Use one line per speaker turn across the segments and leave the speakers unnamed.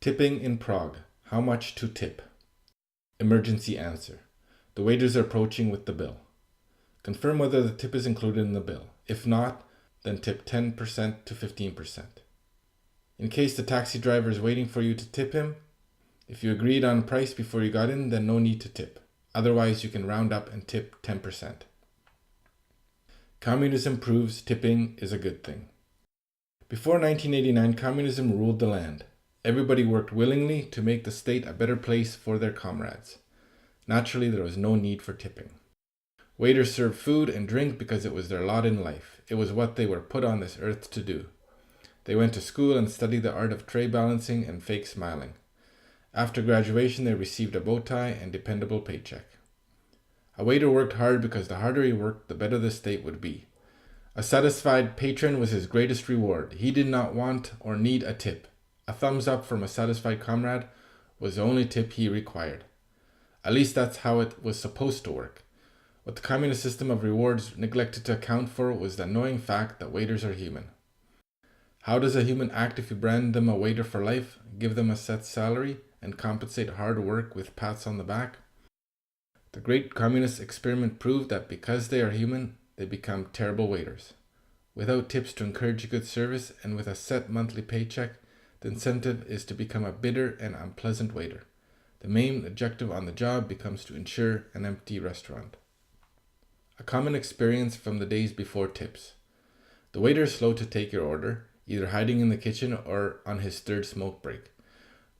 Tipping in Prague. How much to tip? Emergency answer. The waiters are approaching with the bill. Confirm whether the tip is included in the bill. If not, then tip 10% to 15%. In case the taxi driver is waiting for you to tip him, if you agreed on price before you got in, then no need to tip. Otherwise, you can round up and tip 10%. Communism proves tipping is a good thing. Before 1989, communism ruled the land. Everybody worked willingly to make the state a better place for their comrades. Naturally, there was no need for tipping. Waiters served food and drink because it was their lot in life. It was what they were put on this earth to do. They went to school and studied the art of tray balancing and fake smiling. After graduation, they received a bow tie and dependable paycheck. A waiter worked hard because the harder he worked, the better the state would be. A satisfied patron was his greatest reward. He did not want or need a tip. A thumbs up from a satisfied comrade was the only tip he required. At least that's how it was supposed to work. What the communist system of rewards neglected to account for was the annoying fact that waiters are human. How does a human act if you brand them a waiter for life, give them a set salary, and compensate hard work with pats on the back? The great communist experiment proved that because they are human, they become terrible waiters. Without tips to encourage good service and with a set monthly paycheck, the incentive is to become a bitter and unpleasant waiter. The main objective on the job becomes to ensure an empty restaurant. A common experience from the days before tips. The waiter is slow to take your order, either hiding in the kitchen or on his third smoke break.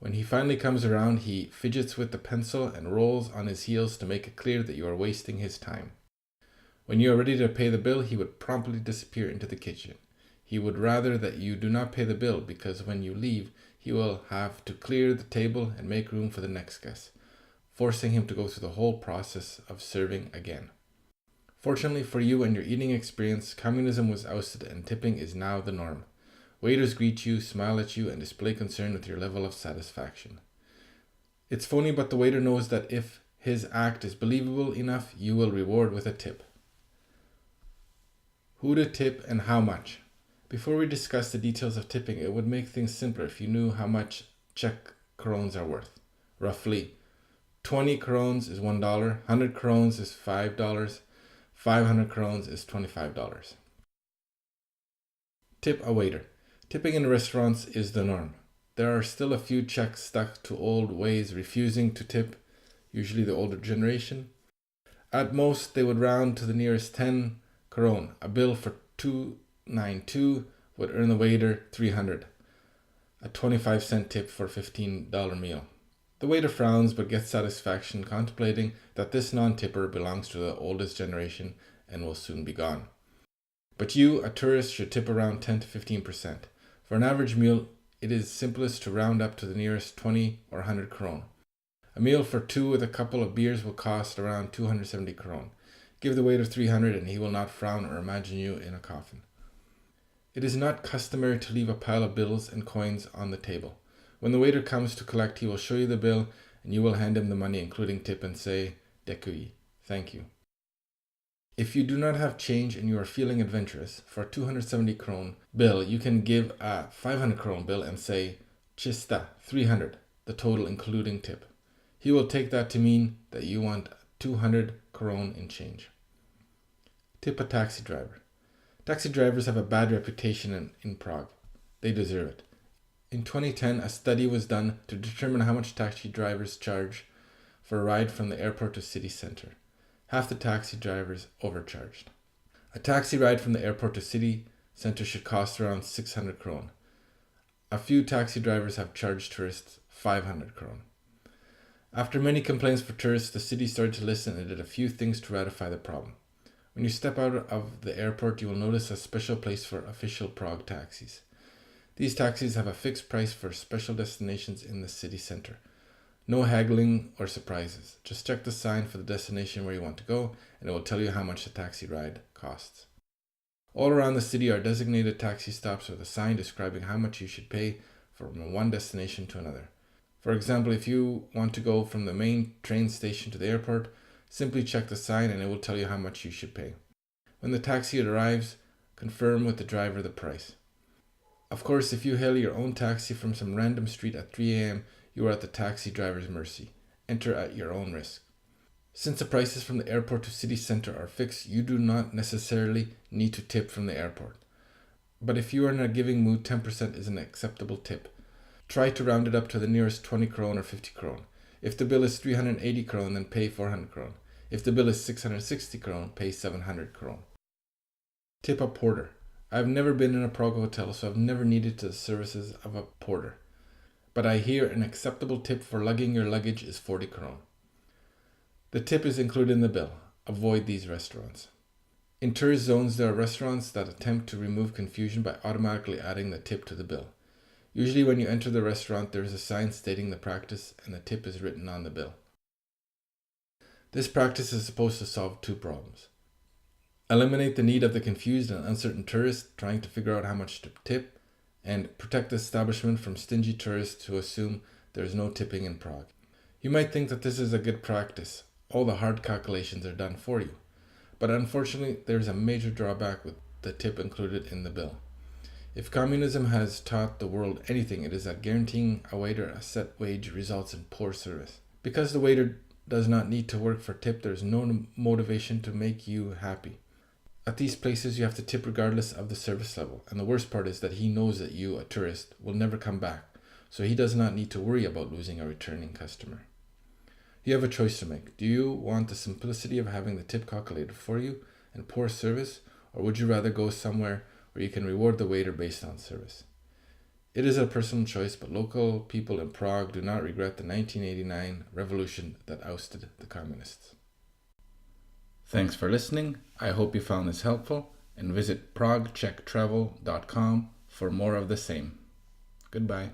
When he finally comes around, he fidgets with the pencil and rolls on his heels to make it clear that you are wasting his time. When you are ready to pay the bill, he would promptly disappear into the kitchen. He would rather that you do not pay the bill because when you leave, he will have to clear the table and make room for the next guest, forcing him to go through the whole process of serving again. Fortunately for you and your eating experience, communism was ousted and tipping is now the norm. Waiters greet you, smile at you, and display concern with your level of satisfaction. It's phony, but the waiter knows that if his act is believable enough, you will reward with a tip. Who to tip and how much? Before we discuss the details of tipping, it would make things simpler if you knew how much Czech crowns are worth. Roughly, 20 crowns is $1, 100 crowns is $5, 500 crowns is $25. Tip a waiter. Tipping in restaurants is the norm. There are still a few Czechs stuck to old ways, refusing to tip, usually the older generation. At most, they would round to the nearest 10 Corona. A bill for $2.92 would earn the waiter $300. A 25-cent tip for a $15 meal. The waiter frowns but gets satisfaction contemplating that this non-tipper belongs to the oldest generation and will soon be gone. But you, a tourist, should tip around 10 to 15%. For an average meal, it is simplest to round up to the nearest 20 or 100 Corona. A meal for two with a couple of beers will cost around 270 Corona. Give the waiter 300 and he will not frown or imagine you in a coffin. It is not customary to leave a pile of bills and coins on the table. When the waiter comes to collect, he will show you the bill and you will hand him the money including tip and say, "Děkuji," thank you. If you do not have change and you are feeling adventurous, for a 270 Kron bill, you can give a 500 Kron bill and say, "Čista," 300, the total including tip. He will take that to mean that you want 200 Kron in change. Tip a taxi driver. Taxi drivers have a bad reputation in Prague. They deserve it. In 2010, a study was done to determine how much taxi drivers charge for a ride from the airport to city center. Half the taxi drivers overcharged. A taxi ride from the airport to city center should cost around 600 Kron. A few taxi drivers have charged tourists 500 Kron. After many complaints for tourists, the city started to listen and did a few things to ratify the problem. When you step out of the airport, you will notice a special place for official Prague taxis. These taxis have a fixed price for special destinations in the city center. No haggling or surprises. Just check the sign for the destination where you want to go, and it will tell you how much the taxi ride costs. All around the city are designated taxi stops with a sign describing how much you should pay from one destination to another. For example, if you want to go from the main train station to the airport, simply check the sign and it will tell you how much you should pay. When the taxi arrives, confirm with the driver the price. Of course, if you hail your own taxi from some random street at 3 a.m., you are at the taxi driver's mercy. Enter at your own risk. Since the prices from the airport to city center are fixed, you do not necessarily need to tip from the airport. But if you are in a giving mood, 10% is an acceptable tip. Try to round it up to the nearest 20 kron or 50 kron. If the bill is 380 kron, then pay 400 kron. If the bill is 660 kron, pay 700 kron. Tip a porter. I've never been in a Prague hotel, so I've never needed the services of a porter. But I hear an acceptable tip for lugging your luggage is 40 kron. The tip is included in the bill. Avoid these restaurants. In tourist zones, there are restaurants that attempt to remove confusion by automatically adding the tip to the bill. Usually when you enter the restaurant, there is a sign stating the practice and the tip is written on the bill. This practice is supposed to solve two problems. Eliminate the need of the confused and uncertain tourist trying to figure out how much to tip, and protect the establishment from stingy tourists who assume there is no tipping in Prague. You might think that this is a good practice. All the hard calculations are done for you. But unfortunately, there is a major drawback with the tip included in the bill. If communism has taught the world anything, it is that guaranteeing a waiter a set wage results in poor service. Because the waiter does not need to work for tip, there is no motivation to make you happy. At these places, you have to tip regardless of the service level, and the worst part is that he knows that you, a tourist, will never come back, so he does not need to worry about losing a returning customer. You have a choice to make. Do you want the simplicity of having the tip calculated for you and poor service, or would you rather go somewhere where you can reward the waiter based on service? It is a personal choice, but local people in Prague do not regret the 1989 revolution that ousted the communists. Thanks for listening. I hope you found this helpful, and visit pragueczechtravel.com for more of the same. Goodbye.